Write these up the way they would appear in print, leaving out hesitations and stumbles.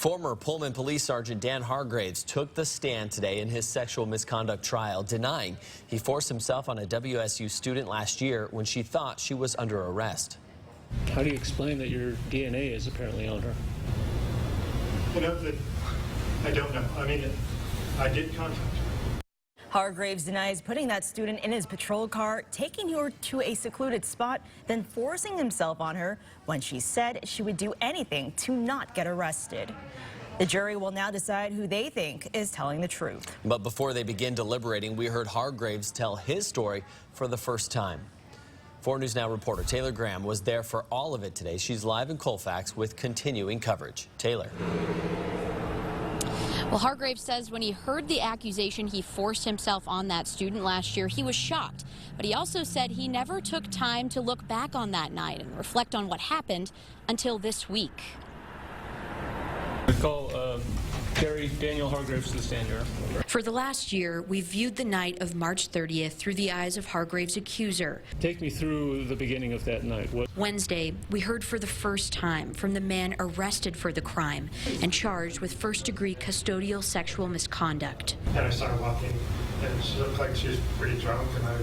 Former Pullman police sergeant Dan Hargraves took the stand today in his sexual misconduct trial, denying he forced himself on a WSU student last year when she thought she was under arrest. How do you explain that your DNA is apparently on her? You know, I don't know. I mean, I did contact her. Hargraves denies putting that student in his patrol car, taking her to a secluded spot, then forcing himself on her when she said she would do anything to not get arrested. The jury will now decide who they think is telling the truth. But before they begin deliberating, we heard Hargraves tell his story for the first time. 4 News Now reporter Taylor Graham was there for all of it today. She's live in Colfax with continuing coverage. Taylor. Well, Hargraves says when he heard the accusation he forced himself on that student last year, he was shocked. But he also said he never took time to look back on that night and reflect on what happened until this week. I call Daniel Hargraves to the stand here. For the last year, we've viewed the night of March 30th through the eyes of Hargraves' accuser. Take me through the beginning of that night. Wednesday, we heard for the first time from the man arrested for the crime and charged with first-degree custodial sexual misconduct. And I started walking, and she looked like she was pretty drunk, and I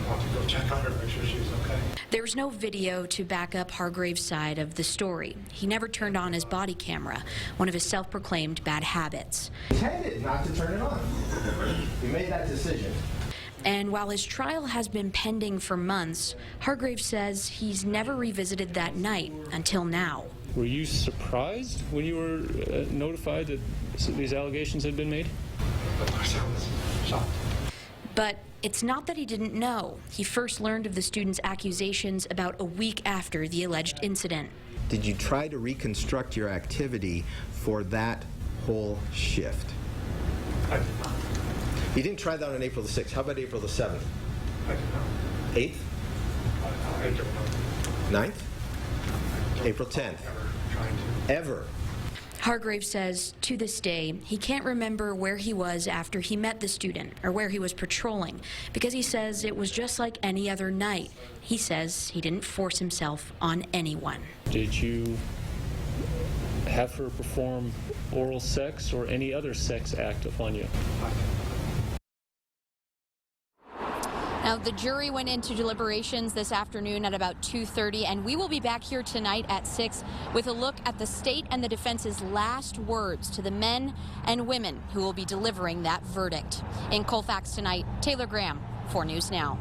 wanted to go check on her, make sure she was okay. There's no video to back up Hargraves' side of the story. He never turned on his body camera, one of his self-proclaimed bad habits. Intended not to turn it on. We made that decision. And while his trial has been pending for months, Hargraves says he's never revisited that night until now. Were you surprised when you were notified that these allegations had been made? Of course I was shocked. But it's not that he didn't know. He first learned of the student's accusations about a week after the alleged incident. Did you try to reconstruct your activity for that whole shift? I did not. You didn't try that on April the 6th. How about April the 7th? I did not. 8th? I don't know. 9th? April 10th? Ever trying to. Ever? Hargraves says to this day he can't remember where he was after he met the student or where he was patrolling because he says it was just like any other night. He says he didn't force himself on anyone. Did you have her perform oral sex or any other sex act upon you? Now, the jury went into deliberations this afternoon at about 2:30, and we will be back here tonight at 6 with a look at the state and the defense's last words to the men and women who will be delivering that verdict. In Colfax tonight, Taylor Graham, 4 News Now.